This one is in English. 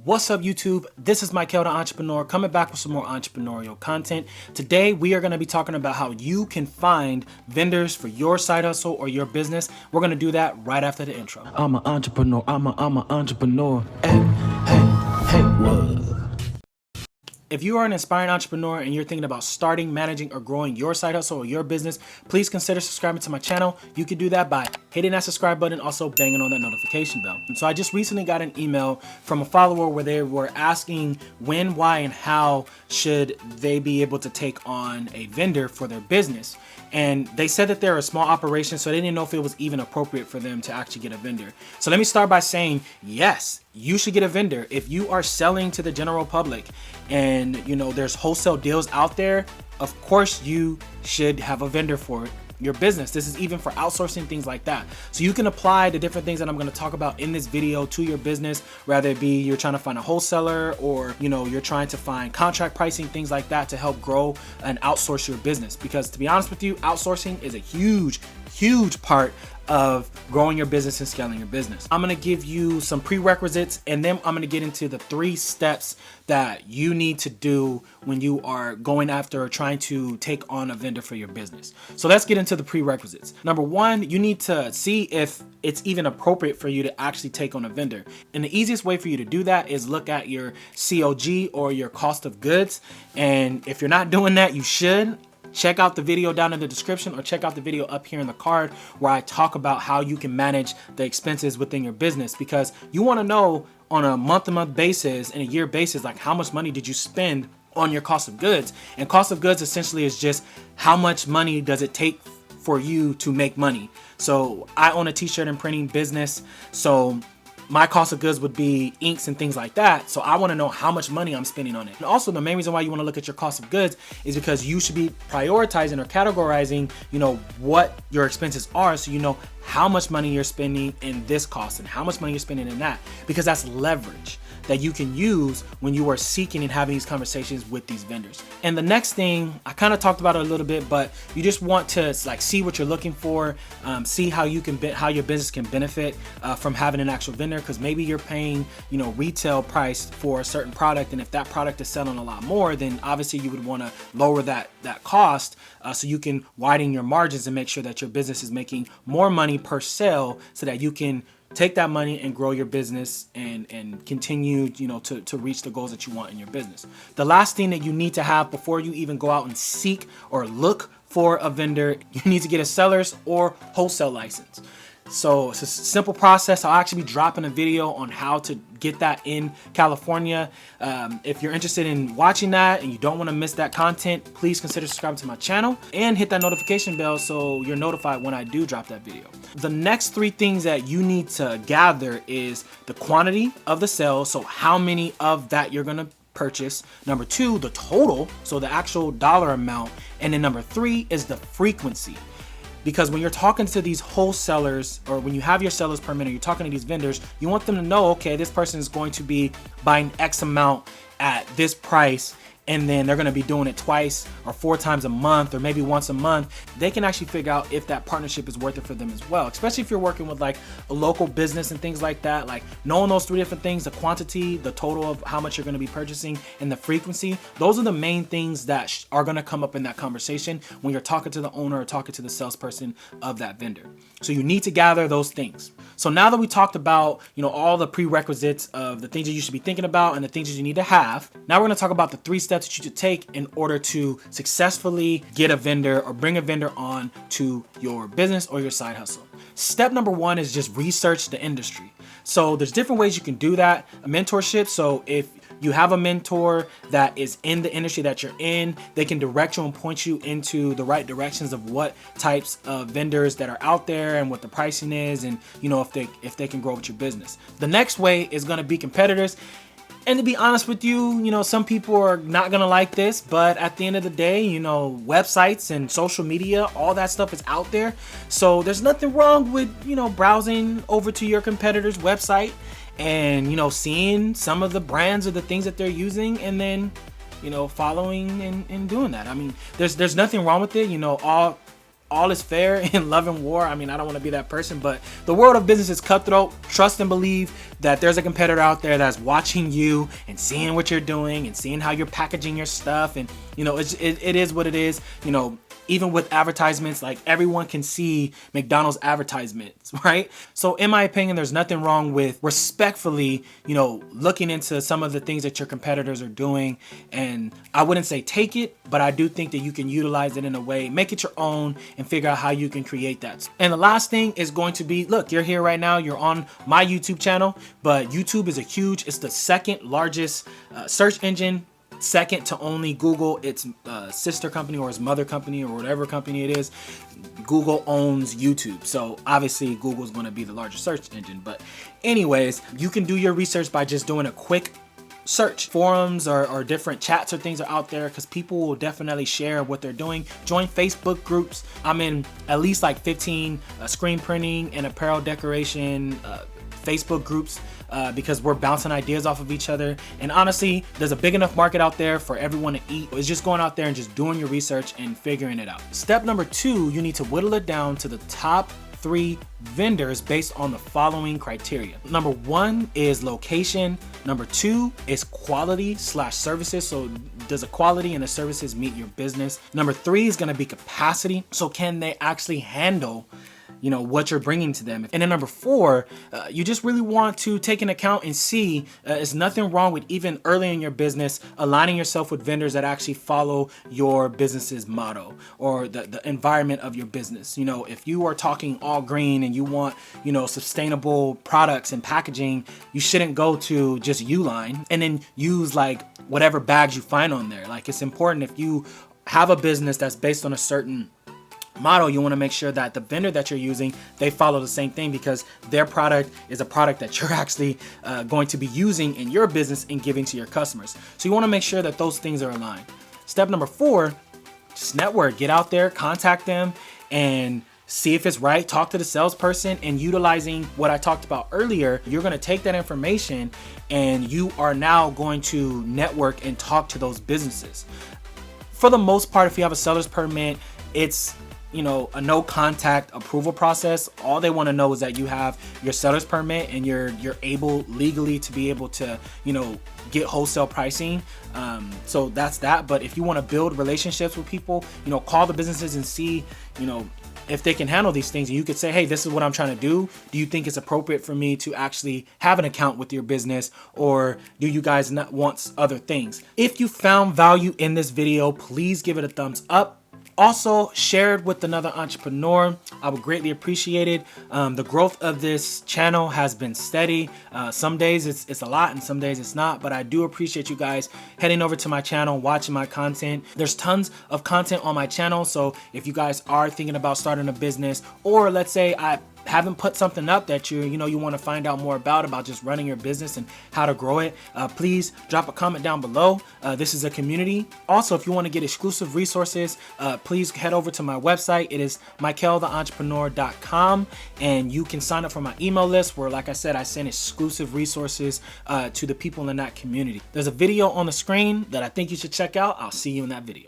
What's up YouTube? This is Michael the Entrepreneur coming back with some more entrepreneurial content. Today we are going to be talking about how you can find vendors for your side hustle or your business. We're going to do that right after the intro. I'm an entrepreneur. I'm an entrepreneur. Hey, whoa. If you are an aspiring entrepreneur and you're thinking about starting, managing, or growing your side hustle or your business, please consider subscribing to my channel. You can do that by hitting that subscribe button, also banging on that notification bell. And so I just recently got an email from a follower where they were asking when, why, and how should they be able to take on a vendor for their business. And they said that they're a small operation, so they didn't know if it was even appropriate for them to actually get a vendor. So let me start by saying, yes, you should get a vendor. If you are selling to the general public and there's wholesale deals out there, of course you should have a vendor for your business. This is even for outsourcing, things like that. So you can apply the different things that I'm going to talk about in this video to your business, whether it be you're trying to find a wholesaler or you're trying to find contract pricing, things like that to help grow and outsource your business. Because to be honest with you, outsourcing is a huge part of growing your business and scaling your business. I'm gonna give you some prerequisites and then I'm gonna get into the 3 steps that you need to do when you are going after or trying to take on a vendor for your business. So let's get into the prerequisites. Number 1, you need to see if it's even appropriate for you to actually take on a vendor. And the easiest way for you to do that is look at your COG or your cost of goods. And if you're not doing that, you should. Check out the video down in the description or check out the video up here in the card where I talk about how you can manage the expenses within your business, because you want to know on a month-to-month basis and a year basis, like how much money did you spend on your cost of goods. And cost of goods essentially is just how much money does it take for you to make money. So I own a t-shirt and printing business, so my cost of goods would be inks and things like that. So I want to know how much money I'm spending on it. And also the main reason why you want to look at your cost of goods is because you should be prioritizing or categorizing, what your expenses are. So you know how much money you're spending in this cost and how much money you're spending in that, because that's leverage that you can use when you are seeking and having these conversations with these vendors. And the next thing, I kind of talked about it a little bit, but you just want to see what you're looking for, see how your business can benefit from having an actual vendor, because maybe you're paying retail price for a certain product, and if that product is selling a lot more, then obviously you would want to lower that cost so you can widen your margins and make sure that your business is making more money per sale, so that you can take that money and grow your business and continue to reach the goals that you want in your business. The last thing that you need to have before you even go out and seek or look for a vendor, you need to get a seller's or wholesale license. So it's a simple process. I'll actually be dropping a video on how to get that in California. If you're interested in watching that and you don't want to miss that content, please consider subscribing to my channel and hit that notification bell so you're notified when I do drop that video. The next 3 things that you need to gather is the quantity of the sale, so how many of that you're gonna purchase. Number 2, the total, so the actual dollar amount. And then number 3 is the frequency. Because when you're talking to these wholesalers, or when you have your sellers permit, or you're talking to these vendors, you want them to know, okay, this person is going to be buying X amount at this price, and then they're going to be doing it twice or 4 times a month, or maybe once a month. They can actually figure out if that partnership is worth it for them as well, especially if you're working with like a local business and things like that. Like knowing those 3 different things, the quantity, the total of how much you're going to be purchasing, and the frequency, those are the main things that are going to come up in that conversation when you're talking to the owner or talking to the salesperson of that vendor. So you need to gather those things. So now that we talked about all the prerequisites of the things that you should be thinking about and the things that you need to have, now we're going to talk about the 3 steps that you should take in order to successfully get a vendor or bring a vendor on to your business or your side hustle. Step number 1 is just research the industry. So there's different ways you can do that. A mentorship. So if you have a mentor that is in the industry that you're in, they can direct you and point you into the right directions of what types of vendors that are out there and what the pricing is, and if they can grow with your business. The next way is going to be competitors. And to be honest with you, some people are not going to like this, but at the end of the day, websites and social media, all that stuff is out there. So there's nothing wrong with, browsing over to your competitor's website and, seeing some of the brands or the things that they're using, and then, following and doing that. I mean, there's nothing wrong with it. All all is fair in love and war. I mean, I don't want to be that person, but the world of business is cutthroat. Trust and believe that there's a competitor out there that's watching you and seeing what you're doing and seeing how you're packaging your stuff. And, you know, it is what it is. You know, even with advertisements, like everyone can see McDonald's advertisements, right? So in my opinion, there's nothing wrong with respectfully, you know, looking into some of the things that your competitors are doing. And I wouldn't say take it, but I do think that you can utilize it in a way, make it your own, and figure out how you can create that. And the last thing is going to be, look, you're here right now, you're on my YouTube channel, but YouTube is it's the second largest search engine, second to only Google, its sister company or its mother company or whatever company it is. Google owns YouTube, so obviously Google is going to be the largest search engine. But anyways, you can do your research by just doing a quick search. Forums or different chats or things are out there because people will definitely share what they're doing. Join Facebook groups. I'm in at least like 15 screen printing and apparel decoration Facebook groups because we're bouncing ideas off of each other. And honestly, there's a big enough market out there for everyone to eat. It's just going out there and just doing your research and figuring it out. Step number 2, you need to whittle it down to the top 3 vendors based on the following criteria. Number 1 is location. Number 2 is quality/services. So does the quality and the services meet your business? Number 3 is going to be capacity. So can they actually handle, you know, what you're bringing to them? And then number 4, you just really want to take into account and see there's nothing wrong with even early in your business aligning yourself with vendors that actually follow your business's motto or the environment of your business. You know, if you are talking all green and you want, you know, sustainable products and packaging, you shouldn't go to just Uline and then use like whatever bags you find on there. Like, it's important, if you have a business that's based on a certain model, you want to make sure that the vendor that you're using, they follow the same thing, because their product is a product that you're actually going to be using in your business and giving to your customers. So you want to make sure that those things are aligned. Step number 4, just network. Get out there, contact them, and see if it's right. Talk to the salesperson, and utilizing what I talked about earlier, you're going to take that information and you are now going to network and talk to those businesses. For the most part, if you have a seller's permit, it's, you know, a no contact approval process. All they want to know is that you have your seller's permit and you're able legally to be able to, you know, get wholesale pricing. So that's that. But if you want to build relationships with people, you know, call the businesses and see, you know, if they can handle these things. And you could say, hey, this is what I'm trying to do. Do you think it's appropriate for me to actually have an account with your business, or do you guys not want other things? If you found value in this video, please give it a thumbs up. Also, share it with another entrepreneur. I would greatly appreciate it. The growth of this channel has been steady. Some days it's a lot and some days it's not, but I do appreciate you guys heading over to my channel, watching my content. There's tons of content on my channel, so if you guys are thinking about starting a business, or let's say I haven't put something up that you want to find out more about just running your business and how to grow it, please drop a comment down below. This is a community. Also, if you want to get exclusive resources, please head over to my website. It is michaeltheentrepreneur.com, and you can sign up for my email list where, like I said, I send exclusive resources to the people in that community. There's a video on the screen that I think you should check out. I'll see you in that video.